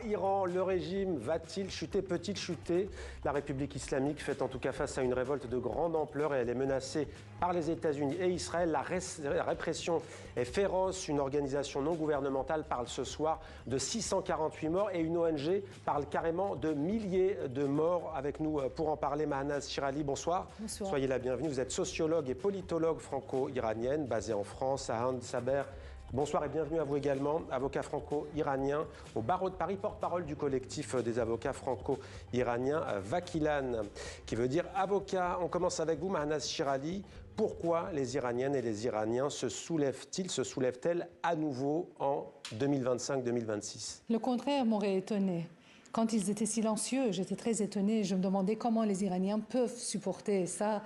Iran, le régime va-t-il chuter, peut-il chuter? La République islamique fait en tout cas face à une révolte de grande ampleur et elle est menacée par les États-Unis et Israël. La répression est féroce. Une organisation non gouvernementale parle ce soir de 648 morts et une ONG parle carrément de milliers de morts. Avec nous pour en parler, Mahnaz Shirali, bonsoir. Bonsoir. Soyez la bienvenue. Vous êtes sociologue et politologue franco-iranienne basée en France à Hand Saber. Bonsoir et bienvenue à vous également, avocat franco-iranien au barreau de Paris, porte-parole du collectif des avocats franco-iraniens Vakilan, qui veut dire avocat. On commence avec vous, Mahnaz Shirali. Pourquoi les Iraniennes et les Iraniens se soulèvent-elles à nouveau en 2025-2026? Le contraire m'aurait étonné. Quand ils étaient silencieux, j'étais très étonnée. Je me demandais comment les Iraniens peuvent supporter ça,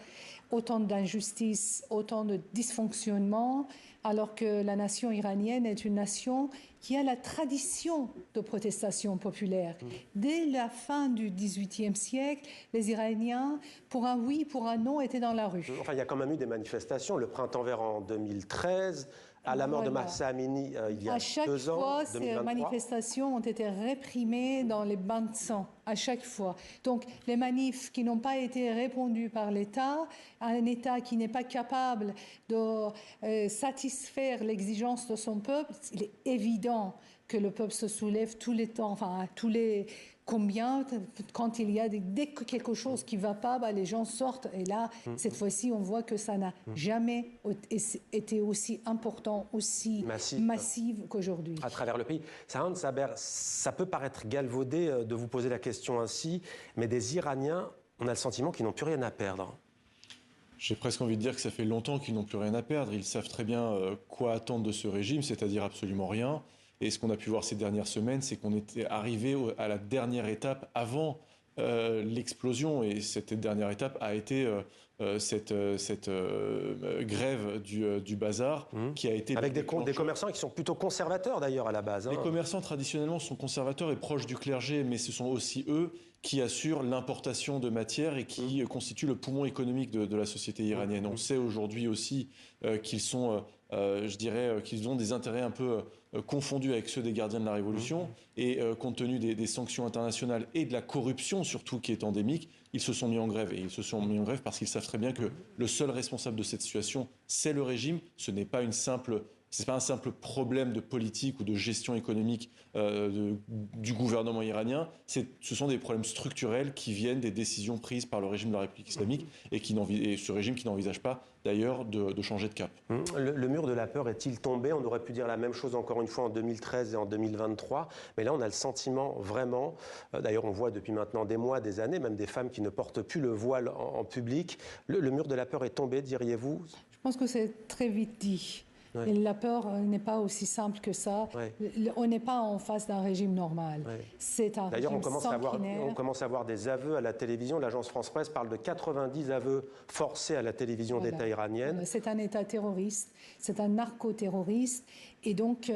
autant d'injustice, autant de dysfonctionnement, alors que la nation iranienne est une nation qui a la tradition de protestation populaire. Dès la fin du XVIIIe siècle, les Iraniens, pour un oui, pour un non, étaient dans la rue. Enfin, il y a quand même eu des manifestations. Le printemps vert en 2013, à la mort de Mahsa Amini il y a 2 ans, à chaque fois, ces manifestations ont été réprimées dans les bains de sang, à chaque fois. Donc, les manifs qui n'ont pas été répondus par l'État, un État qui n'est pas capable de satisfaire l'exigence de son peuple, il est évident que le peuple se soulève tous les temps, enfin, tous les combien, quand il y a dès que quelque chose qui ne va pas, les gens sortent. Et là, cette fois-ci, on voit que ça n'a jamais été aussi important, aussi massif qu'aujourd'hui. À travers le pays. Hand Saber, ça peut paraître galvaudé de vous poser la question ainsi, mais des Iraniens, on a le sentiment qu'ils n'ont plus rien à perdre. J'ai presque envie de dire que ça fait longtemps qu'ils n'ont plus rien à perdre. Ils savent très bien quoi attendre de ce régime, c'est-à-dire absolument rien. Et ce qu'on a pu voir ces dernières semaines, c'est qu'on était arrivé à la dernière étape avant l'explosion. Et cette dernière étape a été cette grève du bazar qui a été... Avec des commerçants qui sont plutôt conservateurs d'ailleurs à la base. Les commerçants traditionnellement sont conservateurs et proches du clergé, mais ce sont aussi eux qui assurent l'importation de matières et qui constituent le poumon économique de la société iranienne. On sait aujourd'hui aussi qu'ils sont... je dirais qu'ils ont des intérêts un peu confondus avec ceux des gardiens de la Révolution. Et compte tenu des sanctions internationales et de la corruption surtout qui est endémique, ils se sont mis en grève. Et ils se sont mis en grève parce qu'ils savent très bien que le seul responsable de cette situation, c'est le régime. Ce n'est pas un simple problème de politique ou de gestion économique du gouvernement iranien. Ce sont des problèmes structurels qui viennent des décisions prises par le régime de la République islamique et ce régime qui n'envisage pas d'ailleurs de changer de cap. Le mur de la peur est-il tombé? On aurait pu dire la même chose encore une fois en 2013 et en 2023, mais là on a le sentiment vraiment, d'ailleurs on voit depuis maintenant des mois, des années, même des femmes qui ne portent plus le voile en public. Le mur de la peur est tombé, diriez-vous? Je pense que c'est très vite dit. Ouais. Et la peur n'est pas aussi simple que ça. Ouais. On n'est pas en face d'un régime normal. Ouais. C'est un D'ailleurs, régime sanguinaire. on commence à voir des aveux à la télévision. L'agence France-Presse parle de 90 aveux forcés à la télévision d'État iranienne. C'est un État terroriste, c'est un narco-terroriste. Et donc,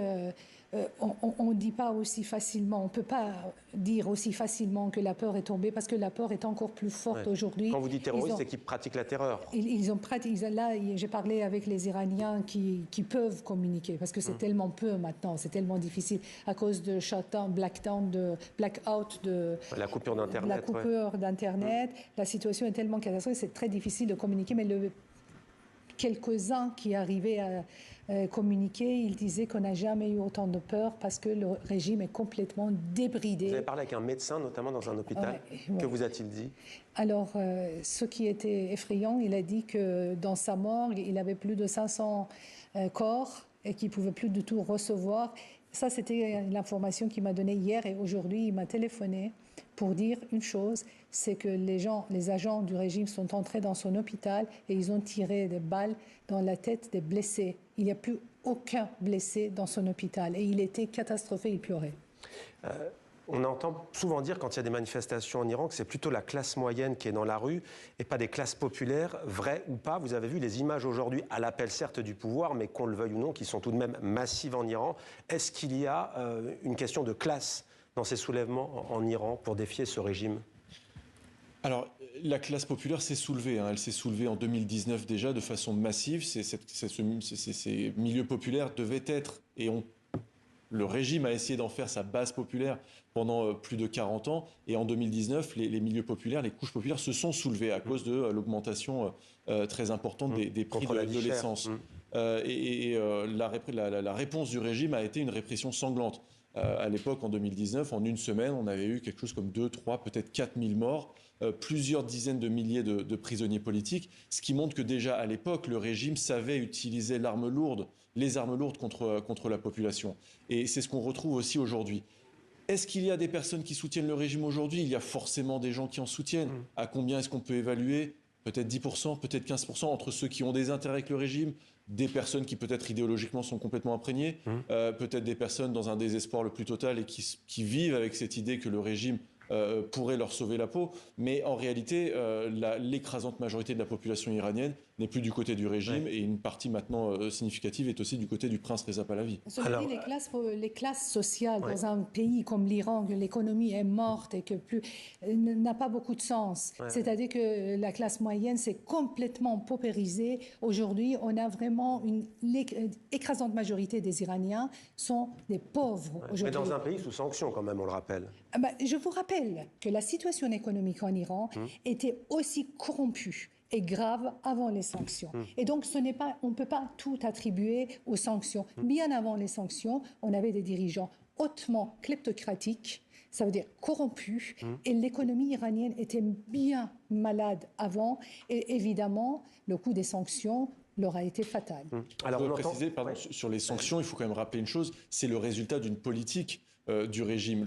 on ne dit pas aussi facilement, on ne peut pas dire aussi facilement que la peur est tombée, parce que la peur est encore plus forte aujourd'hui. Quand vous dites terroriste, c'est qu'ils pratiquent la terreur. Là, j'ai parlé avec les Iraniens qui peuvent communiquer, parce que c'est tellement peu maintenant, c'est tellement difficile, à cause de blackout, la coupure d'Internet. La situation est tellement catastrophique, c'est très difficile de communiquer, mais quelques-uns qui arrivaient à communiquer, ils disaient qu'on n'a jamais eu autant de peur parce que le régime est complètement débridé. Vous avez parlé avec un médecin, notamment dans un hôpital. Que vous a-t-il dit? Alors, ce qui était effrayant, il a dit que dans sa morgue, il avait plus de 500 corps et qu'il ne pouvait plus du tout recevoir. Ça, c'était l'information qu'il m'a donnée hier et aujourd'hui, il m'a téléphoné pour dire une chose, c'est que les agents du régime sont entrés dans son hôpital et ils ont tiré des balles dans la tête des blessés. Il n'y a plus aucun blessé dans son hôpital et il était catastrophé, il pleurait. On entend souvent dire, quand il y a des manifestations en Iran, que c'est plutôt la classe moyenne qui est dans la rue et pas des classes populaires, vrai ou pas. Vous avez vu les images aujourd'hui, à l'appel certes du pouvoir, mais qu'on le veuille ou non, qui sont tout de même massives en Iran. Est-ce qu'il y a une question de classe dans ces soulèvements en Iran pour défier ce régime? Alors, la classe populaire s'est soulevée. Elle s'est soulevée en 2019 déjà de façon massive. Ces milieux populaires devaient être, et ont le régime a essayé d'en faire sa base populaire pendant plus de 40 ans. Et en 2019, les milieux populaires, les couches populaires se sont soulevées à cause de l'augmentation très importante des prix de l'essence. La réponse du régime a été une répression sanglante. À l'époque, en 2019, en une semaine, on avait eu quelque chose comme 2, 3, peut-être 4 000 morts, plusieurs dizaines de milliers de prisonniers politiques, ce qui montre que déjà à l'époque, le régime savait utiliser les armes lourdes contre la population. Et c'est ce qu'on retrouve aussi aujourd'hui. Est-ce qu'il y a des personnes qui soutiennent le régime aujourd'hui? Il y a forcément des gens qui en soutiennent. À combien est-ce qu'on peut évaluer? Peut-être 10%, peut-être 15% entre ceux qui ont des intérêts avec le régime, des personnes qui peut-être idéologiquement sont complètement imprégnées, peut-être des personnes dans un désespoir le plus total et qui vivent avec cette idée que le régime pourrait leur sauver la peau. Mais en réalité, l'écrasante majorité de la population iranienne n'est plus du côté du régime et une partie maintenant significative est aussi du côté du prince Reza Pahlavi. Alors, les classes sociales dans un pays comme l'Iran, que l'économie est morte et que n'a pas beaucoup de sens. C'est-à-dire que la classe moyenne s'est complètement paupérisée. Aujourd'hui, on a vraiment l'écrasante majorité des Iraniens sont des pauvres. Mais dans un pays sous sanctions quand même, on le rappelle. Je vous rappelle que la situation économique en Iran était aussi corrompue et grave avant les sanctions. Et donc, on ne peut pas tout attribuer aux sanctions. Bien avant les sanctions, on avait des dirigeants hautement kleptocratiques, ça veut dire corrompus, et l'économie iranienne était bien malade avant. Et évidemment, le coût des sanctions leur a été fatal. Alors, on peut préciser, sur les sanctions, il faut quand même rappeler une chose, c'est le résultat d'une politique du régime.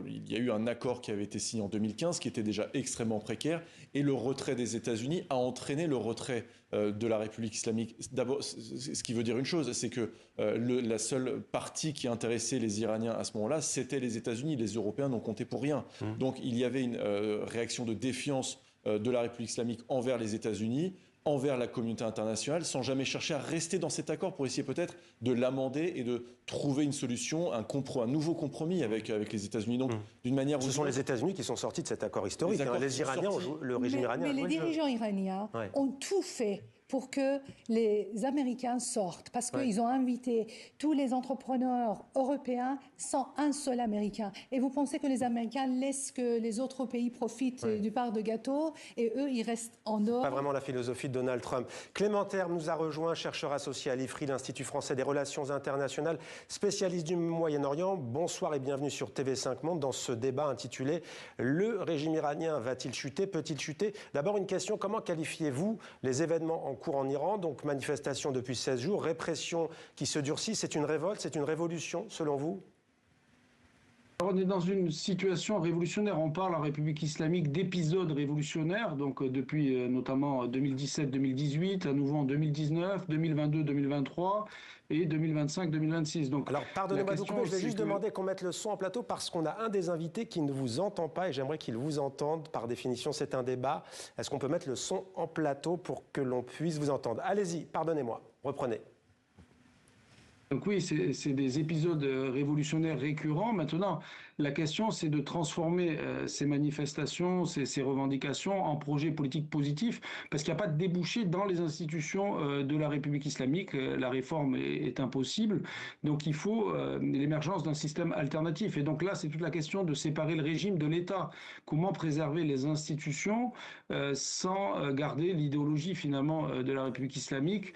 Il y a eu un accord qui avait été signé en 2015 qui était déjà extrêmement précaire et le retrait des États-Unis a entraîné le retrait de la République islamique. D'abord, ce qui veut dire une chose, c'est que la seule partie qui intéressait les Iraniens à ce moment-là, c'était les États-Unis. Les Européens n'ont compté pour rien. Donc il y avait une réaction de défiance de la République islamique envers les États-Unis, envers la communauté internationale, sans jamais chercher à rester dans cet accord pour essayer peut-être de l'amender et de trouver une solution, un nouveau compromis avec les États-Unis. Donc, d'une manière Ce sont les États-Unis qui sont sortis de cet accord historique. Les Iraniens, le régime iranien. Mais les dirigeants iraniens ont tout fait pour que les Américains sortent, parce qu'ils ont invité tous les entrepreneurs européens sans un seul Américain. Et vous pensez que les Américains laissent que les autres pays profitent du part de gâteau et eux, ils restent en dehors? Pas vraiment la philosophie de Donald Trump. Clément Terme nous a rejoint, chercheur associé à l'IFRI, l'Institut français des relations internationales, spécialiste du Moyen-Orient. Bonsoir et bienvenue sur TV5 Monde dans ce débat intitulé « Le régime iranien va-t-il chuter? Peut-il chuter ?» D'abord une question, comment qualifiez-vous les événements en cours en Iran? Donc manifestation depuis 16 jours, répression qui se durcit. C'est une révolte, c'est une révolution selon vous? On est dans une situation révolutionnaire. On parle en République islamique d'épisodes révolutionnaires, donc depuis notamment 2017-2018, à nouveau en 2019, 2022-2023 et 2025-2026. Donc, alors pardonnez-moi de vous couper, je vais juste demander qu'on mette le son en plateau parce qu'on a un des invités qui ne vous entend pas et j'aimerais qu'il vous entende. Par définition, c'est un débat. Est-ce qu'on peut mettre le son en plateau pour que l'on puisse vous entendre? Allez-y, pardonnez-moi, reprenez. Donc oui, c'est des épisodes révolutionnaires récurrents. Maintenant, la question, c'est de transformer ces manifestations, ces revendications en projets politiques positifs, parce qu'il n'y a pas de débouché dans les institutions de la République islamique. La réforme est impossible. Donc il faut l'émergence d'un système alternatif. Et donc là, c'est toute la question de séparer le régime de l'État. Comment préserver les institutions sans garder l'idéologie finalement de la République islamique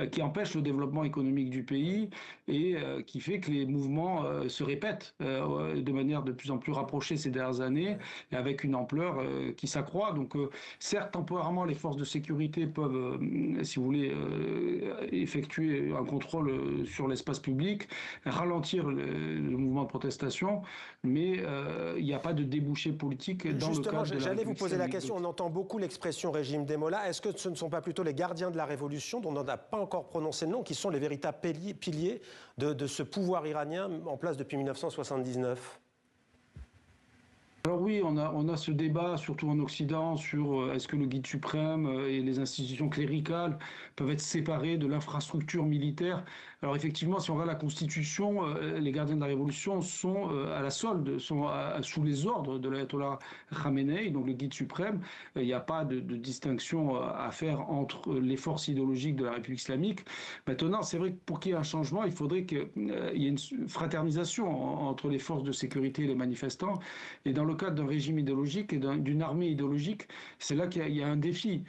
qui empêche le développement économique du pays et qui fait que les mouvements se répètent de manière de plus en plus rapprochée ces dernières années et avec une ampleur qui s'accroît. Donc certes, temporairement, les forces de sécurité peuvent, si vous voulez, effectuer un contrôle sur l'espace public, ralentir le mouvement de protestation, mais il n'y a pas de débouché politique dans le cadre de la République. J'allais vous poser la question, on entend beaucoup l'expression régime des mollahs. Est-ce que ce ne sont pas plutôt les gardiens de la révolution, dont on n'a pas encore prononcé le nom, qui sont les véritables piliers de ce pouvoir iranien en place depuis 1979 ? Alors oui, on a ce débat, surtout en Occident, sur est-ce que le guide suprême et les institutions cléricales peuvent être séparés de l'infrastructure militaire. Alors effectivement, si on regarde la Constitution, les gardiens de la Révolution sont à la solde, sont sous les ordres de l'ayatollah Khamenei, donc le guide suprême. Il n'y a pas de distinction à faire entre les forces idéologiques de la République islamique. Maintenant, c'est vrai que pour qu'il y ait un changement, il faudrait qu'il y ait une fraternisation entre les forces de sécurité et les manifestants. Et dans le cadre d'un régime idéologique et d'une armée idéologique, c'est là qu'il y a un défi.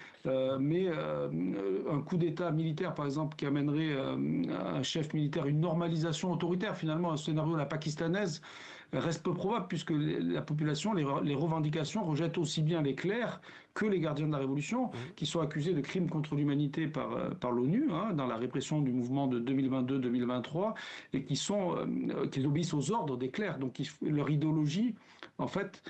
Mais un coup d'État militaire, par exemple, qui amènerait un chef militaire, une normalisation autoritaire, finalement, un scénario à la pakistanaise, reste peu probable puisque la population, les revendications rejettent aussi bien les clercs que les gardiens de la Révolution, qui sont accusés de crimes contre l'humanité par l'ONU, dans la répression du mouvement de 2022-2023, et qui obéissent aux ordres des clercs. Donc leur idéologie, en fait,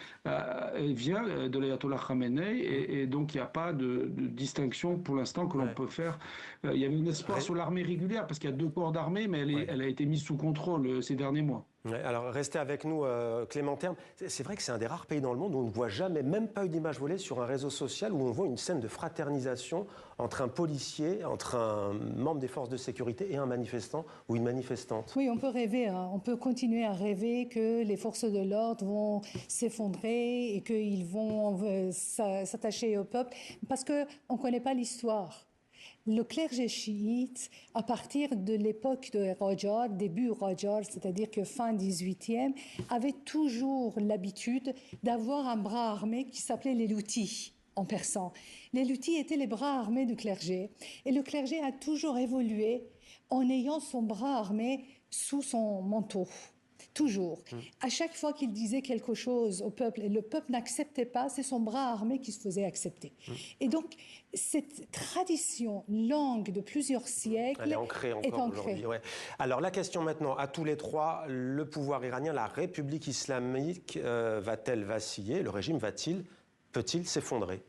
vient de l'ayatollah Khamenei, et donc il n'y a pas de distinction pour l'instant que l'on peut faire. Il y avait un espoir sur l'armée régulière, parce qu'il y a 2 corps d'armée, mais elle a été mise sous contrôle ces derniers mois. Ouais, alors restez avec nous, Clément Terme. C'est vrai que c'est un des rares pays dans le monde où on ne voit jamais, même pas une image volée sur un réseau social, où on voit une scène de fraternisation entre un policier, entre un membre des forces de sécurité et un manifestant ou une manifestante. Oui, on peut rêver, on peut continuer à rêver que les forces de l'ordre vont s'effondrer et qu'ils vont s'attacher au peuple, parce qu'on ne connaît pas l'histoire. Le clergé chiite, à partir de l'époque de Qajar, début Qajar, c'est-à-dire que fin 18e, avait toujours l'habitude d'avoir un bras armé qui s'appelait les loutis en persan. Les loutis étaient les bras armés du clergé. Et le clergé a toujours évolué en ayant son bras armé sous son manteau. Toujours. À chaque fois qu'il disait quelque chose au peuple et le peuple n'acceptait pas, c'est son bras armé qui se faisait accepter. Et donc, cette tradition longue de plusieurs siècles elle est ancrée encore aujourd'hui. Ouais. Alors la question maintenant à tous les trois, le pouvoir iranien, la République islamique, va-t-elle vaciller? Le régime peut-il s'effondrer?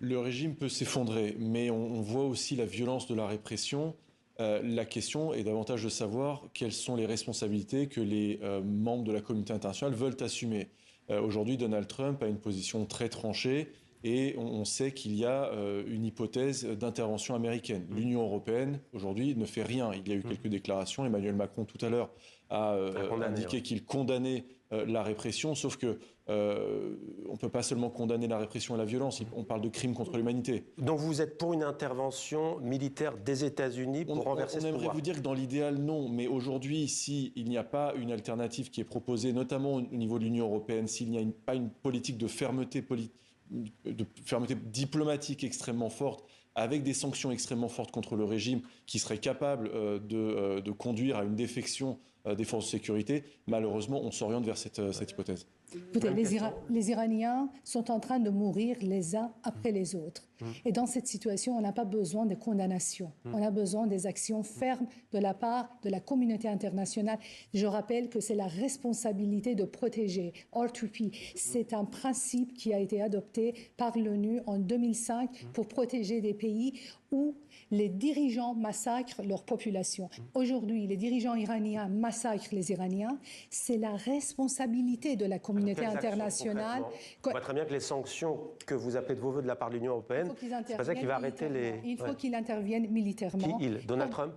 Le régime peut s'effondrer, mais on voit aussi la violence de la répression. La question est davantage de savoir quelles sont les responsabilités que les membres de la communauté internationale veulent assumer. Aujourd'hui, Donald Trump a une position très tranchée et on sait qu'il y a une hypothèse d'intervention américaine. L'Union européenne, aujourd'hui, ne fait rien. Il y a eu quelques déclarations. Emmanuel Macron, tout à l'heure, a indiqué qu'il condamnait la répression, sauf que on ne peut pas seulement condamner la répression et la violence, on parle de crimes contre l'humanité. Donc vous êtes pour une intervention militaire des États-Unis pour renverser ce pouvoir? On aimerait vous dire que dans l'idéal, non, mais aujourd'hui, s'il n'y a pas une alternative qui est proposée, notamment au niveau de l'Union européenne, s'il n'y a pas une politique de fermeté diplomatique extrêmement forte, avec des sanctions extrêmement fortes contre le régime qui serait capable de conduire à une défection des forces de sécurité, malheureusement, on s'oriente vers cette hypothèse. Écoutez, les Iraniens sont en train de mourir les uns après les autres. Et dans cette situation, on n'a pas besoin de condamnation. On a besoin des actions fermes de la part de la communauté internationale. Je rappelle que c'est la responsabilité de protéger. R2P, c'est un principe qui a été adopté par l'ONU en 2005 pour protéger des pays où les dirigeants massacrent leur population. Aujourd'hui, les dirigeants iraniens massacrent les Iraniens. C'est la responsabilité de la communauté internationale. On voit très bien que les sanctions que vous appelez de vos voeux de la part de l'Union européenne, c'est pas ça qui va arrêter les... Il faut qu'il intervienne militairement. Qui il? Donald Trump?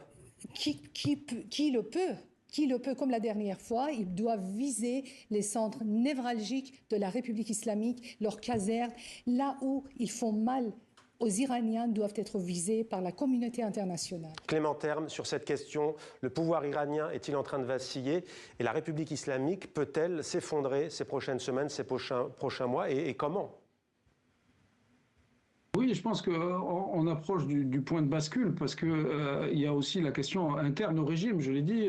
Qui le peut, comme la dernière fois, il doit viser les centres névralgiques de la République islamique, leurs casernes, là où ils font mal aux Iraniens doivent être visés par la communauté internationale. Clément Terme, sur cette question, le pouvoir iranien est-il en train de vaciller et la République islamique peut-elle s'effondrer ces prochaines semaines, ces prochains mois et comment? Oui, je pense qu'on approche du point de bascule parce que il y a aussi la question interne au régime. Je l'ai dit,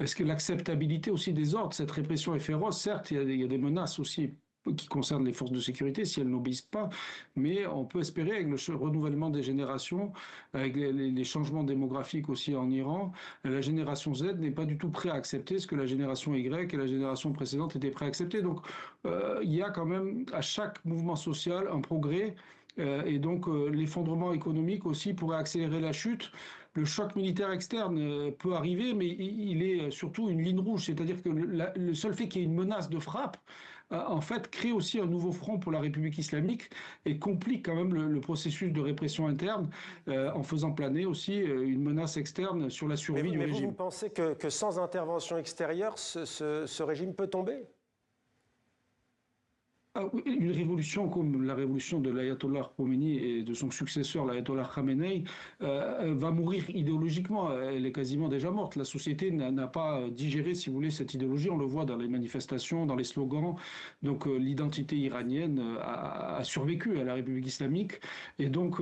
est-ce que l'acceptabilité aussi des ordres, cette répression est féroce? Certes, il y a des menaces aussi qui concernent les forces de sécurité si elles n'obéissent pas, mais on peut espérer avec le renouvellement des générations, avec les changements démographiques aussi en Iran, la génération Z n'est pas du tout prête à accepter ce que la génération Y et la génération précédente étaient prêtes à accepter. Donc il y a quand même à chaque mouvement social un progrès et donc l'effondrement économique aussi pourrait accélérer la chute le choc militaire externe peut arriver, mais il est surtout une ligne rouge. C'est-à-dire que le seul fait qu'il y ait une menace de frappe, en fait, crée aussi un nouveau front pour la République islamique et complique quand même le processus de répression interne en faisant planer aussi une menace externe sur la survie du régime. Vous pensez que sans intervention extérieure, ce régime peut tomber ? Une révolution comme la révolution de l'ayatollah Khomeini et de son successeur, l'ayatollah Khamenei, va mourir idéologiquement. Elle est quasiment déjà morte. La société n'a pas digéré, si vous voulez, cette idéologie. On le voit dans les manifestations, dans les slogans. Donc l'identité iranienne a survécu à la République islamique. Et donc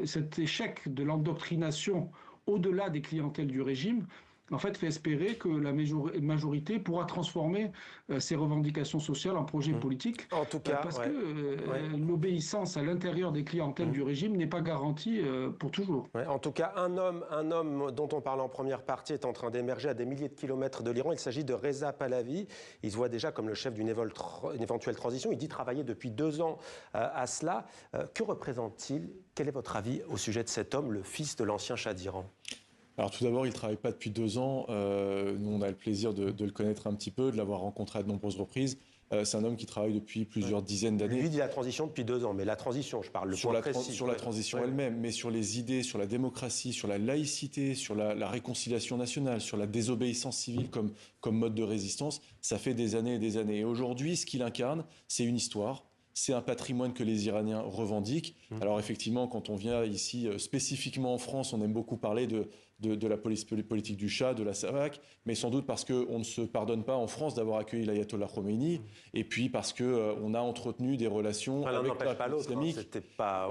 cet échec de l'endoctrination au-delà des clientèles du régime, en fait, fait espérer que la majorité pourra transformer ses revendications sociales en projets politiques. En tout cas, parce que l'obéissance à l'intérieur des clientèles du régime n'est pas garantie pour toujours. Ouais, en tout cas, un homme dont on parle en première partie est en train d'émerger à des milliers de kilomètres de l'Iran. Il s'agit de Reza Pahlavi. Il se voit déjà comme le chef d'une éventuelle transition. Il dit travailler depuis 2 ans à cela. Que représente-t-il ? Quel est votre avis au sujet de cet homme, le fils de l'ancien Shah d'Iran ? Alors tout d'abord, il ne travaille pas depuis 2 ans. Nous, on a le plaisir de le connaître un petit peu, de l'avoir rencontré à de nombreuses reprises. C'est un homme qui travaille depuis plusieurs dizaines d'années. Lui dit la transition depuis 2 ans, mais la transition, je parle, sur la transition elle-même, mais sur les idées, sur la démocratie, sur la laïcité, sur la réconciliation nationale, sur la désobéissance civile comme mode de résistance, ça fait des années et des années. Et aujourd'hui, ce qu'il incarne, c'est une histoire. C'est un patrimoine que les Iraniens revendiquent. Alors effectivement, quand on vient ici, spécifiquement en France, on aime beaucoup parler de la politique du Shah, de la Savak, mais sans doute parce qu'on ne se pardonne pas en France d'avoir accueilli l'ayatollah Khomeini, et puis parce qu'on a entretenu des relations avec la République islamique.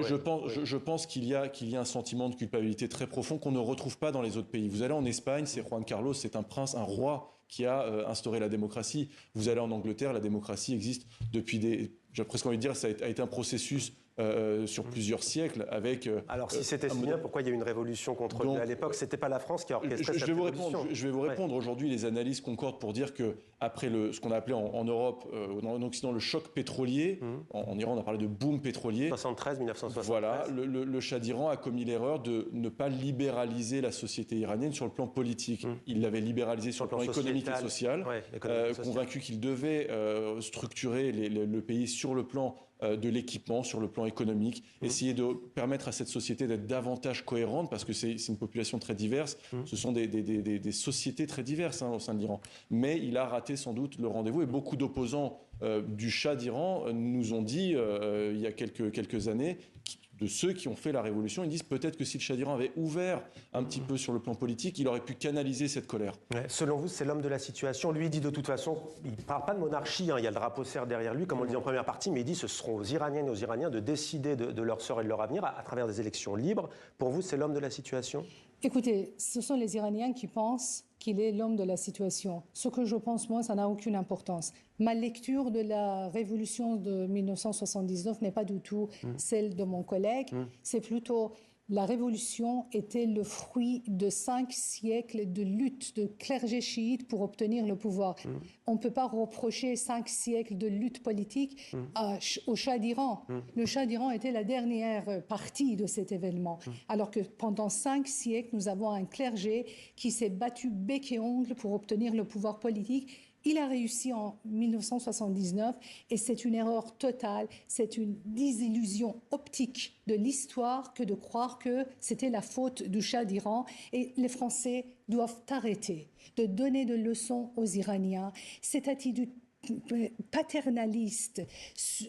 Je pense qu'il y a un sentiment de culpabilité très profond qu'on ne retrouve pas dans les autres pays. Vous allez en Espagne, c'est Juan Carlos, c'est un prince, un roi qui a instauré la démocratie. Vous allez en Angleterre, la démocratie existe depuis j'ai presque envie de dire, ça a été un processus sur plusieurs siècles avec... Alors si c'était si bien, pourquoi il y a eu une révolution contre lui à l'époque ? C'était pas la France qui a orchestré cette révolution. Je vais vous répondre. Aujourd'hui, les analyses concordent pour dire qu'après ce qu'on a appelé en Europe, en Occident, le choc pétrolier, en Iran, on a parlé de boom pétrolier. 1973. Voilà, le Shah d'Iran a commis l'erreur de ne pas libéraliser la société iranienne sur le plan politique. Il l'avait libéralisée sur le plan économique et social, convaincu qu'il devait structurer le pays sur le plan de l'équipement, sur le plan économique, essayer de permettre à cette société d'être davantage cohérente, parce que c'est une population très diverse, ce sont des sociétés très diverses au sein de l'Iran. Mais il a raté sans doute le rendez-vous, et beaucoup d'opposants du Shah d'Iran nous ont dit, il y a quelques années, de ceux qui ont fait la révolution, ils disent peut-être que si le Shah d'Iran avait ouvert un petit peu sur le plan politique, il aurait pu canaliser cette colère. Ouais, selon vous, c'est l'homme de la situation. Lui, il dit de toute façon, il ne parle pas de monarchie, il y a le drapeau serre derrière lui, comme on le dit en première partie, mais il dit que ce seront aux Iraniennes et aux Iraniens de décider de leur sort et de leur avenir à travers des élections libres. Pour vous, c'est l'homme de la situation ? Écoutez, ce sont les Iraniens qui pensent qu'il est l'homme de la situation. Ce que je pense, moi, ça n'a aucune importance. Ma lecture de la révolution de 1979 n'est pas du tout celle de mon collègue. C'est plutôt la révolution était le fruit de 5 siècles de lutte de clergé chiite pour obtenir le pouvoir. On ne peut pas reprocher 5 siècles de lutte politique au Shah d'Iran. Le Shah d'Iran était la dernière partie de cet événement. Alors que pendant 5 siècles, nous avons un clergé qui s'est battu bec et ongle pour obtenir le pouvoir politique. Il a réussi en 1979 et c'est une erreur totale, c'est une désillusion optique de l'histoire que de croire que c'était la faute du Shah d'Iran. Et les Français doivent arrêter de donner des leçons aux Iraniens. Cette attitude paternaliste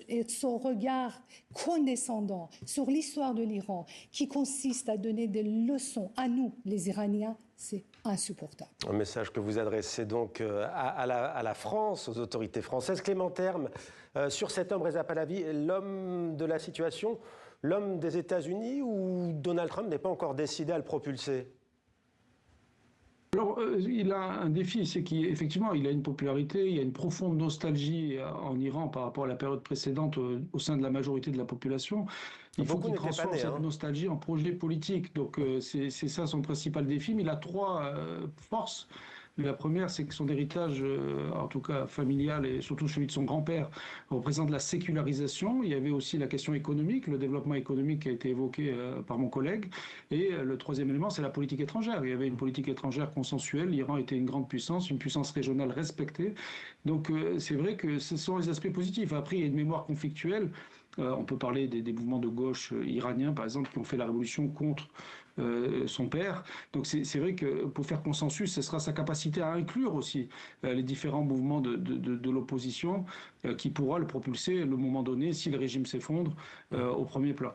et son regard condescendant sur l'histoire de l'Iran qui consiste à donner des leçons à nous, les Iraniens, c'est insupportable. Un message que vous adressez donc à la France, aux autorités françaises. Clément Terme, sur cet homme, Reza Pahlavi, l'homme de la situation, l'homme des États-Unis, ou Donald Trump n'est pas encore décidé à le propulser ? Alors, il a un défi, c'est qu'effectivement, il a une popularité, il y a une profonde nostalgie en Iran par rapport à la période précédente au sein de la majorité de la population. Il faut qu'il transforme cette nostalgie en projet politique. Donc, c'est ça son principal défi. Mais il a 3 forces. La première, c'est que son héritage, en tout cas familial et surtout celui de son grand-père, représente la sécularisation. Il y avait aussi la question économique, le développement économique qui a été évoqué par mon collègue. Et le troisième élément, c'est la politique étrangère. Il y avait une politique étrangère consensuelle. L'Iran était une grande puissance, une puissance régionale respectée. Donc c'est vrai que ce sont les aspects positifs. Après, il y a une mémoire conflictuelle. On peut parler des mouvements de gauche iraniens, par exemple, qui ont fait la révolution contre son père. Donc c'est vrai que pour faire consensus, ce sera sa capacité à inclure aussi les différents mouvements de l'opposition qui pourra le propulser, le moment donné, si le régime s'effondre, au premier plan.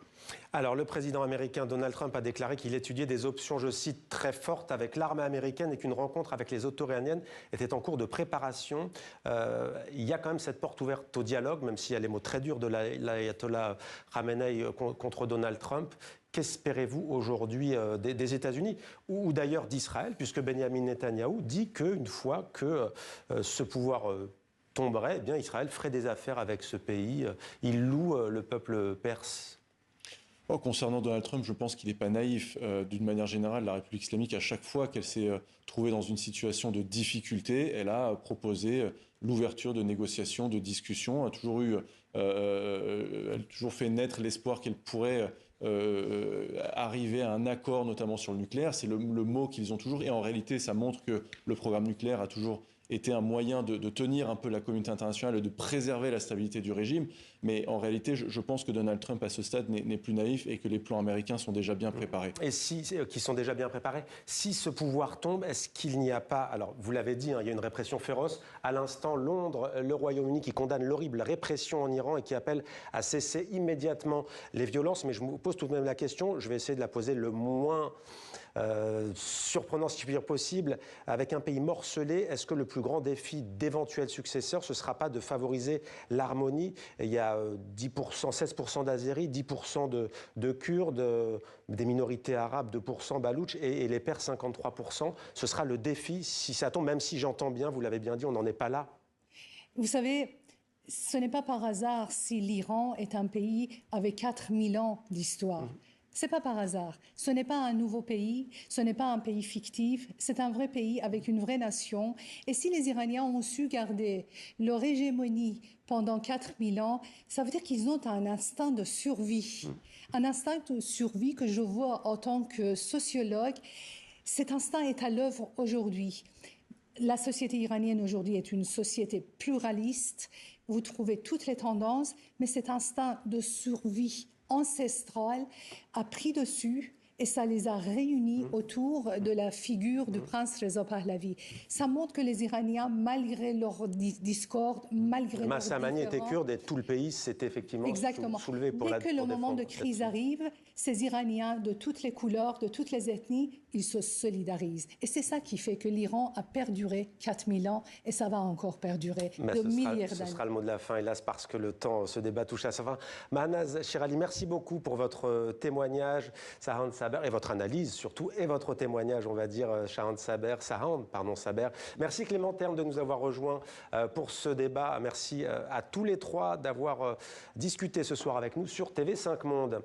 Alors, le président américain Donald Trump a déclaré qu'il étudiait des options, je cite, très fortes avec l'armée américaine et qu'une rencontre avec les autorités iraniennes était en cours de préparation. Il y a quand même cette porte ouverte au dialogue, même s'il y a les mots très durs de l'ayatollah Khamenei contre Donald Trump. Qu'espérez-vous aujourd'hui des États-Unis ou d'ailleurs d'Israël, puisque Benjamin Netanyahou dit qu'une fois que ce pouvoir tomberait, eh bien Israël ferait des affaires avec ce pays. Il loue le peuple perse. Concernant Donald Trump, je pense qu'il n'est pas naïf. D'une manière générale, la République islamique, à chaque fois qu'elle s'est trouvée dans une situation de difficulté, elle a proposé l'ouverture de négociations, de discussions, elle a toujours fait naître l'espoir qu'elle pourrait arriver à un accord, notamment sur le nucléaire. C'est le mot qu'ils ont toujours. Et en réalité, ça montre que le programme nucléaire a toujours été un moyen de tenir un peu la communauté internationale et de préserver la stabilité du régime. Mais en réalité, je pense que Donald Trump, à ce stade, n'est plus naïf et que les plans américains sont déjà bien préparés. Et qui sont déjà bien préparés. Si ce pouvoir tombe, est-ce qu'il n'y a pas... Alors, vous l'avez dit, il y a une répression féroce. À l'instant, Londres, le Royaume-Uni qui condamne l'horrible répression en Iran et qui appelle à cesser immédiatement les violences. Mais je me pose tout de même la question, je vais essayer de la poser le moins... surprenant, si je puis dire, possible, avec un pays morcelé, est-ce que le plus grand défi d'éventuels successeurs, ce ne sera pas de favoriser l'harmonie? Il y a 10%, 16% d'Azéris, 10% de Kurdes, des minorités arabes, 2% Baloutches, et les Perses, 53%. Ce sera le défi, si ça tombe, même si j'entends bien, vous l'avez bien dit, on n'en est pas là. Vous savez, ce n'est pas par hasard si l'Iran est un pays avec 4000 ans d'histoire. Ce n'est pas par hasard. Ce n'est pas un nouveau pays, ce n'est pas un pays fictif, c'est un vrai pays avec une vraie nation. Et si les Iraniens ont su garder leur hégémonie pendant 4000 ans, ça veut dire qu'ils ont un instinct de survie. Un instinct de survie que je vois en tant que sociologue. Cet instinct est à l'œuvre aujourd'hui. La société iranienne aujourd'hui est une société pluraliste. Vous trouvez toutes les tendances, mais cet instinct de survie ancestral a pris dessus et ça les a réunis autour de la figure du prince Reza Pahlavi. Ça montre que les Iraniens, malgré leur discorde, malgré Mahsa Amani était kurde et tout le pays s'est effectivement soulevé pour la défendre. Dès que le moment de crise arrive, ces Iraniens de toutes les couleurs, de toutes les ethnies, ils se solidarisent. Et c'est ça qui fait que l'Iran a perduré 4000 ans et ça va encore perdurer de milliers d'années. Ce sera le mot de la fin, hélas, parce que le temps, ce débat touche à sa fin. Mahnaz Sherali, merci beaucoup pour votre témoignage, Sahand Saber, et votre analyse surtout, et votre témoignage, on va dire, Sahand Saber. Merci Clément Terme de nous avoir rejoints pour ce débat. Merci à tous les trois d'avoir discuté ce soir avec nous sur TV5 Monde.